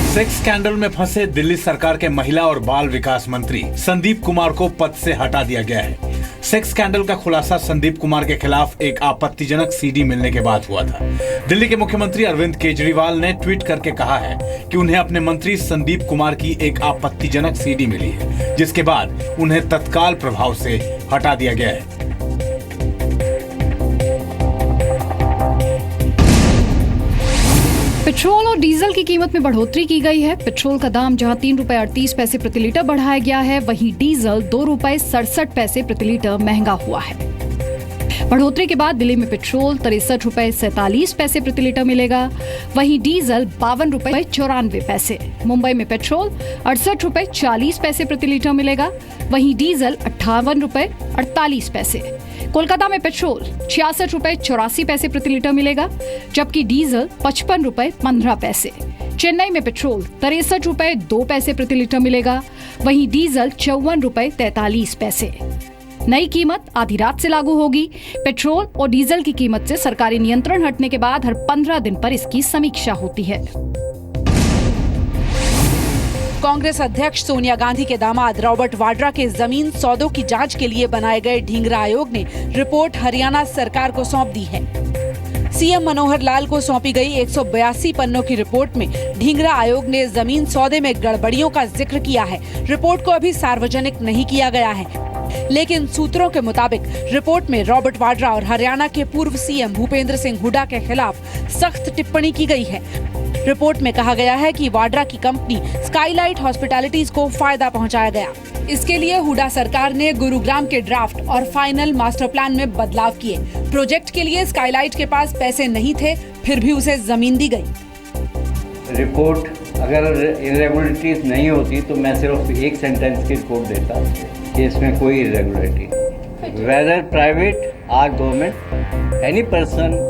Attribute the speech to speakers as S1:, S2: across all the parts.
S1: Sex scandal में फंसे दिल्ली सरकार के महिला और बाल विकास मंत्री संदीप कुमार को पद से हटा दिया गया है। सेक्स स्कैंडल का खुलासा संदीप कुमार के खिलाफ एक आपत्तिजनक सीडी मिलने के बाद हुआ था। दिल्ली के मुख्यमंत्री अरविंद केजरीवाल ने ट्वीट करके कहा है कि उन्हें अपने मंत्री संदीप कुमार की एक आपत्तिजनक सीडी मिली है, जिसके बाद उन्हें तत्काल प्रभाव से हटा दिया गया है।
S2: पेट्रोल और डीजल की कीमत में बढ़ोतरी की गई है। पेट्रोल का दाम जहां 3 रुपए 38 पैसे प्रति लीटर बढ़ाया गया है, वहीं डीजल 2 रुपए 67 पैसे प्रति लीटर महंगा हुआ है। बढ़ोतरी के बाद दिल्ली में पेट्रोल 63 रुपए 47 पैसे प्रति लीटर मिलेगा, वहीं डीजल 52 रुपए 94 पैसे। मुंबई में पेट्रोल 68 रुपए 40 पैसे प्रति लीटर मिलेगा, वहीं डीजल 58 रुपए 48 पैसे। कोलकाता में पेट्रोल 66 रुपए 84 पैसे प्रति लीटर मिलेगा, जबकि डीजल 55 रुपए 15 पैसे। चेन्नई में पेट्रोल 63 रुपए 2 पैसे प्रति लीटर मिलेगा, वहीं डीजल 54 रुपए 43 पैसे। नई कीमत आधी रात से लागू होगी। पेट्रोल और डीजल की कीमत से सरकारी नियंत्रण हटने के बाद हर 15 दिन पर इसकी समीक्षा होती है।
S3: कांग्रेस अध्यक्ष सोनिया गांधी के दामाद रॉबर्ट वाड्रा के जमीन सौदों की जांच के लिए बनाए गए ढींगरा आयोग ने रिपोर्ट हरियाणा सरकार को सौंप दी है। सीएम मनोहर लाल को सौंपी गई 182 पन्नों की रिपोर्ट में ढींगरा आयोग ने जमीन सौदे में गड़बड़ियों का जिक्र किया है। रिपोर्ट को अभी सार्वजनिक नहीं किया गया है, लेकिन सूत्रों के मुताबिक रिपोर्ट में रॉबर्ट वाड्रा और हरियाणा के पूर्व सीएम भूपेंद्र सिंह हुड्डा के खिलाफ सख्त टिप्पणी की गई है। रिपोर्ट में कहा गया है कि वाड्रा की कंपनी स्काईलाइट हॉस्पिटैलिटीज को फायदा पहुंचाया गया। इसके लिए हुड्डा सरकार ने गुरुग्राम के ड्राफ्ट और फाइनल मास्टर प्लान में बदलाव किए। प्रोजेक्ट के लिए स्काईलाइट के पास पैसे नहीं थे, फिर भी उसे जमीन दी गई।
S4: रिपोर्ट अगर इरेगुलरिटीज नहीं होती तो मैं सिर्फ एक सेंटेंस की रिपोर्ट देता कि इसमें कोई इरेगुलरिटी, वेदर प्राइवेट और government, any person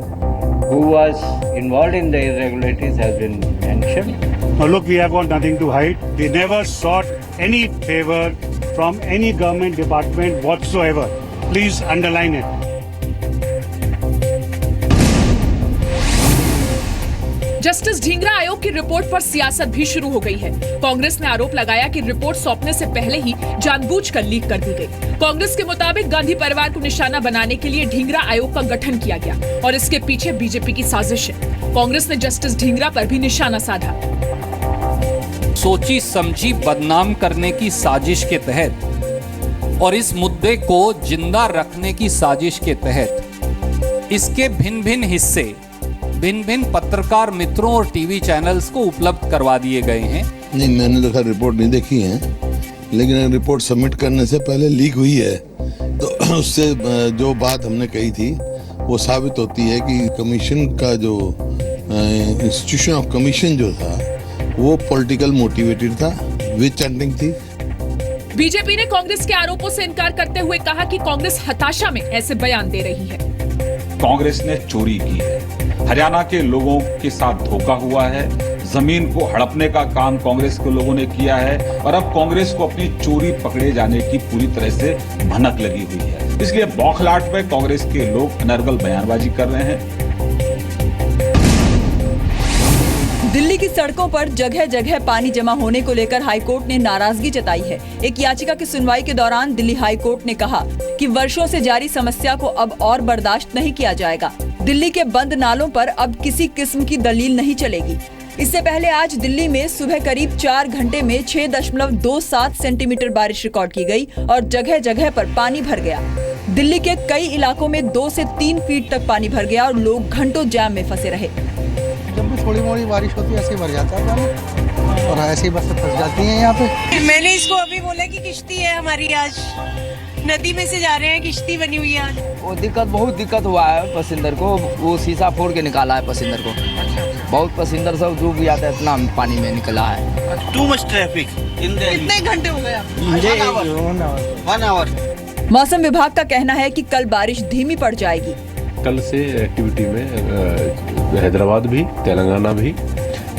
S4: who was involved in the irregularities has been mentioned.
S5: Now look, we have got nothing to hide. We never sought any favor from any government department whatsoever. Please underline it.
S6: Justice Dhingra आयोग की report पर सियासत भी शुरू हो गई है। कांग्रेस ने आरोप लगाया कि रिपोर्ट सौंपने से पहले ही जानबूझकर लीक कर दी गई। कांग्रेस के मुताबिक गांधी परिवार को निशाना बनाने के लिए ढींगरा आयोग का गठन किया गया और इसके पीछे बीजेपी की साजिश है। कांग्रेस ने जस्टिस ढींगरा पर भी निशाना साधा।
S7: सोची समझी बदनाम करने की साजिश के तहत और इस मुद्दे को जिंदा रखने की साजिश के तहत इसके भिन्न भिन्न हिस्से भिन्न भिन्न पत्रकार मित्रों और टीवी चैनल्स को उपलब्ध करवा दिए गए हैं।
S8: नहीं, मैंने तो खैर रिपोर्ट नहीं देखी है, लेकिन रिपोर्ट सबमिट करने से पहले लीक हुई है तो उससे जो बात हमने कही थी वो साबित होती है कि कमीशन का जो इंस्टीट्यूशन ऑफ कमीशन जो था वो पॉलिटिकल मोटिवेटेड था, विच हंटिंग थी।
S6: बीजेपी ने कांग्रेस के आरोपों से इनकार करते हुए कहा कि कांग्रेस हताशा में ऐसे बयान दे रही है।
S9: कांग्रेस ने चोरी की है, हरियाणा के लोगों के साथ धोखा हुआ है, जमीन को हड़पने का काम कांग्रेस के लोगों ने किया है और अब कांग्रेस को अपनी चोरी पकड़े जाने की पूरी तरह से भनक लगी हुई है। इसलिए बौखलाहट में कांग्रेस के लोग अनर्गल बयानबाजी कर रहे हैं।
S10: दिल्ली की सड़कों पर जगह जगह पानी जमा होने को लेकर हाईकोर्ट ने नाराजगी जताई है। एक याचिका की सुनवाई के दौरान दिल्ली हाईकोर्ट ने कहा कि वर्षों से जारी समस्या को अब और बर्दाश्त नहीं किया जाएगा। दिल्ली के बंद नालों पर अब किसी किस्म की दलील नहीं चलेगी। इससे पहले आज दिल्ली में सुबह करीब 4 घंटे में 6.27 सेंटीमीटर बारिश रिकॉर्ड की गई और जगह जगह पर पानी भर गया। दिल्ली के कई इलाकों में 2 से 3 फीट तक पानी भर गया और लोग घंटों जाम में फंसे रहे।
S11: जब भी थोड़ी मोड़ी बारिश होती है ऐसे ही भर जाता है और ऐसे ही बसें फंस जाती हैं यहाँ पे।
S12: मैंने इसको अभी बोला कि किश्ती है हमारी, आज नदी में से जा रहे हैं, किश्ती बनी हुई है आज।
S13: वो बहुत दिक्कत हुआ है पैसेंजर को, वो शीशा फोड़ के निकाला है पैसेंजर को। बहुत पैसेंजर सब डूब जाता है, इतना पानी में निकला है।
S14: Too much traffic.
S12: कितने घंटे हो गए?
S14: 1 आवर।
S10: मौसम विभाग का कहना है कि कल बारिश धीमी पड़ जाएगी।
S15: कल से एक्टिविटी में हैदराबाद भी, तेलंगाना भी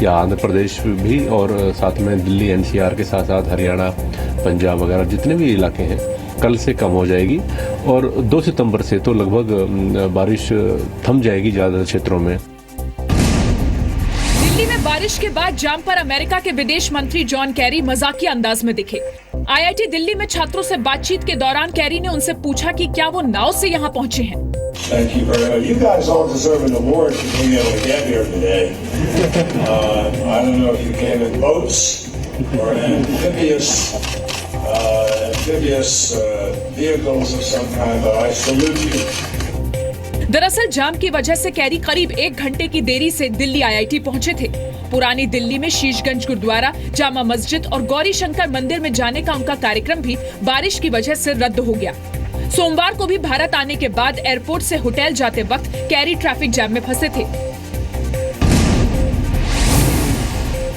S15: या आंध्र प्रदेश भी और साथ में दिल्ली एनसीआर के साथ साथ हरियाणा, पंजाब वगैरह जितने भी इलाके हैं कल से कम हो जाएगी और 2 सितंबर से तो लगभग बारिश थम जाएगी ज़्यादातर क्षेत्रों में।
S6: दिल्ली में बारिश के बाद जाम पर अमेरिका के विदेश मंत्री जॉन कैरी मजाकिया अंदाज में दिखे। आईआईटी दिल्ली में छात्रों से बातचीत के दौरान कैरी ने उनसे पूछा कि क्या वो नाव से यहाँ पहुँचे हैं।
S16: Thank you very much. You guys all deserve an award for being able to get here today. I don't know if you came in boats or in amphibious vehicles of some kind, but I salute you.
S6: दरअसल जाम की वजह से carry करीब 1 घंटे की देरी से Delhi IIT पहुंचे थे। पुरानी दिल्ली में शीशगंज गुरुद्वारा, जामा मस्जिद और गौरी शंकर मंदिर में जाने का उनका कार्यक्रम भी बारिश की वजह से रद्द हो गया। सोमवार को भी भारत आने के बाद एयरपोर्ट से होटल जाते वक्त कैरी ट्रैफिक जैम में फंसे थे।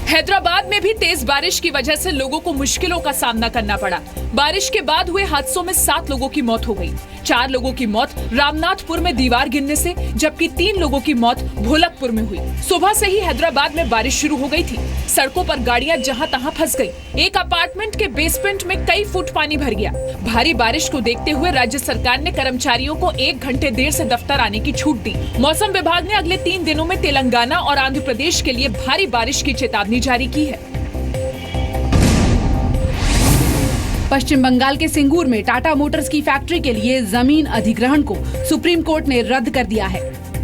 S6: हैदराबाद में भी तेज बारिश की वजह से लोगों को मुश्किलों का सामना करना पड़ा। बारिश के बाद हुए हादसों में 7 लोगों की मौत हो गई। 4 लोगों की मौत रामनाथपुर में दीवार गिरने से, जबकि 3 लोगों की मौत भोलकपुर में हुई। सुबह से ही हैदराबाद में बारिश शुरू हो गई थी। सड़कों पर गाड़ियां जहां तहां फंस गई। एक अपार्टमेंट के बेसमेंट में कई फुट पानी भर गया। भारी बारिश को देखते हुए राज्य सरकार ने कर्मचारियों को 1 घंटे देर से दफ्तर आने की छूट दी। मौसम विभाग ने अगले 3 दिनों में तेलंगाना और आंध्र प्रदेश के लिए भारी बारिश की चेतावनी जारी की है।
S3: पश्चिम बंगाल के सिंगूर में टाटा मोटर्स की फैक्ट्री के लिए जमीन अधिग्रहण को सुप्रीम कोर्ट ने रद्द कर दिया है।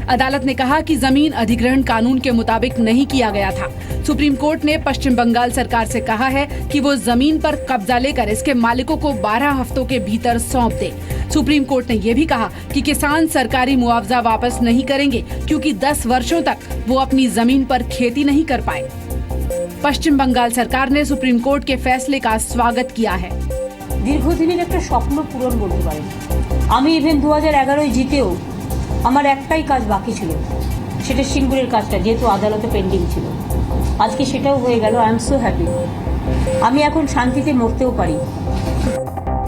S3: अदालत ने कहा कि जमीन अधिग्रहण कानून के मुताबिक नहीं किया गया था। सुप्रीम कोर्ट ने पश्चिम बंगाल सरकार से कहा है कि वो जमीन पर कब्जा लेकर इसके मालिकों को 12 हफ्तों के भीतर सौंप दे। सुप्रीम कोर्ट ने ये भी कहा कि किसान सरकारी मुआवजा वापस नहीं करेंगे, क्योंकि 10 वर्षों तक वो अपनी जमीन पर खेती नहीं कर पाए। पश्चिम बंगाल सरकार ने सुप्रीम कोर्ट के फैसले का स्वागत किया है।
S17: দীর্ঘদিনের একটা স্বপ্ন পূরণ বলতে পারেন। আমি ইভেন 2011 জিতেও আমার একটাই কাজ বাকি ছিল, সেটা সিঙ্গুরের কাজটা, যেহেতু আদালতে পেন্ডিং ছিল। আজকে সেটাও হয়ে গেল। I am so happy. আমি এখন শান্তিতে মরতেও পারি।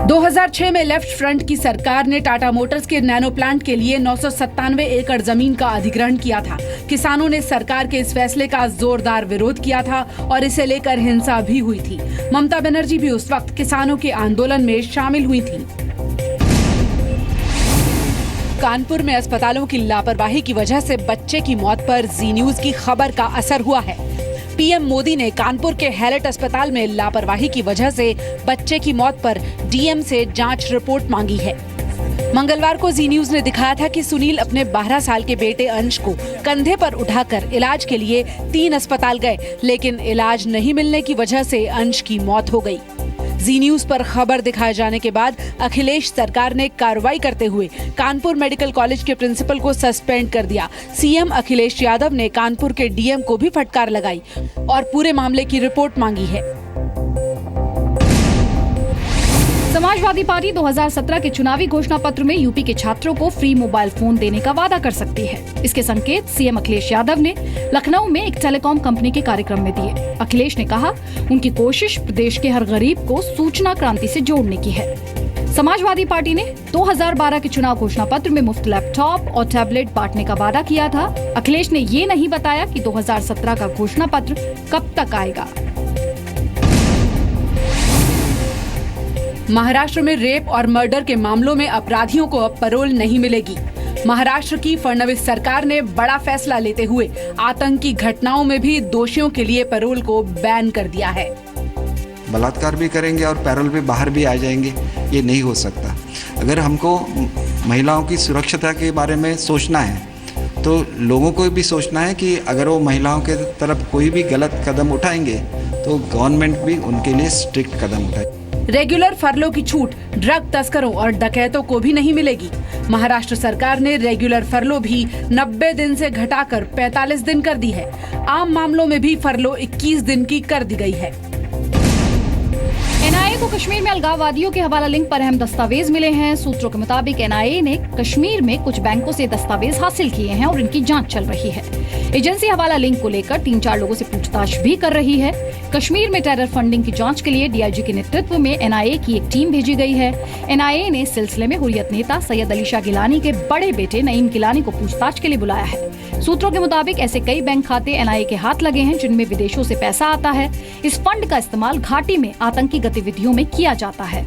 S3: 2006 में लेफ्ट फ्रंट की सरकार ने टाटा मोटर्स के नैनो प्लांट के लिए 997 एकड़ जमीन का अधिग्रहण किया था। किसानों ने सरकार के इस फैसले का जोरदार विरोध किया था और इसे लेकर हिंसा भी हुई थी। ममता बनर्जी भी उस वक्त किसानों के आंदोलन में शामिल हुई थी। कानपुर में अस्पतालों की लापरवाही की वजह से बच्चे की मौत पर जी न्यूज की खबर का असर हुआ है। पीएम मोदी ने कानपुर के हैलेट अस्पताल में लापरवाही की वजह से बच्चे की मौत पर डीएम से जांच रिपोर्ट मांगी है। मंगलवार को जी न्यूज ने दिखाया था कि सुनील अपने 12 साल के बेटे अंश को कंधे पर उठाकर इलाज के लिए 3 अस्पताल गए, लेकिन इलाज नहीं मिलने की वजह से अंश की मौत हो गई। जी न्यूज पर खबर दिखाए जाने के बाद अखिलेश सरकार ने कार्रवाई करते हुए कानपुर मेडिकल कॉलेज के प्रिंसिपल को सस्पेंड कर दिया। सीएम अखिलेश यादव ने कानपुर के डीएम को भी फटकार लगाई और पूरे मामले की रिपोर्ट मांगी है।
S2: समाजवादी पार्टी 2017 के चुनावी घोषणा पत्र में यूपी के छात्रों को फ्री मोबाइल फोन देने का वादा कर सकती है। इसके संकेत सीएम अखिलेश यादव ने लखनऊ में एक टेलीकॉम कंपनी के कार्यक्रम में दिए। अखिलेश ने कहा, उनकी कोशिश प्रदेश के हर गरीब को सूचना क्रांति से जोड़ने की है। समाजवादी पार्टी ने 2012 के चुनाव घोषणा पत्र में मुफ्त लैपटॉप और टैबलेट बांटने का वादा किया था। अखिलेश ने ये नहीं बताया कि 2017 का घोषणा पत्र कब तक आएगा।
S3: महाराष्ट्र में रेप और मर्डर के मामलों में अपराधियों को अब पैरोल नहीं मिलेगी। महाराष्ट्र की फडणवीस सरकार ने बड़ा फैसला लेते हुए आतंकी घटनाओं में भी दोषियों के लिए पैरोल को बैन कर दिया है।
S18: बलात्कार भी करेंगे और पैरोल पे बाहर भी आ जाएंगे, ये नहीं हो सकता। अगर हमको महिलाओं की सुरक्षा के बारे में सोचना है तो लोगों को भी सोचना है कि अगर वो महिलाओं के तरफ कोई भी गलत कदम उठाएंगे तो गवर्नमेंट भी उनके लिए स्ट्रिक्ट कदम उठाए।
S3: रेगुलर फरलो की छूट ड्रग तस्करों और डकैतों को भी नहीं मिलेगी। महाराष्ट्र सरकार ने रेगुलर फरलो भी 90 दिन से घटाकर 45 दिन कर दी है। आम मामलों में भी फरलो 21 दिन की कर दी गई है।
S2: एनआईए को कश्मीर में अलगाववादियों के हवाला लिंक पर अहम दस्तावेज मिले हैं। सूत्रों के मुताबिक एनआईए ने कश्मीर में कुछ बैंकों से दस्तावेज हासिल किए हैं और इनकी जांच चल रही है। एजेंसी हवाला लिंक को लेकर 3-4 लोगों से पूछताछ भी कर रही है। कश्मीर में टेरर फंडिंग की जांच के लिए डीआईजी के नेतृत्व में एनआईए की एक टीम भेजी गई है। एनआईए ने इस सिलसिले में हुर्रियत नेता सैयद अली शाह गिलानी के बड़े बेटे नईम गिलानी को पूछताछ के लिए बुलाया है। सूत्रों के मुताबिक ऐसे कई बैंक खाते एनआईए के हाथ लगे हैं जिनमें विदेशों से पैसा आता है। इस फंड का इस्तेमाल घाटी में आतंकी गतिविधियों में किया जाता है।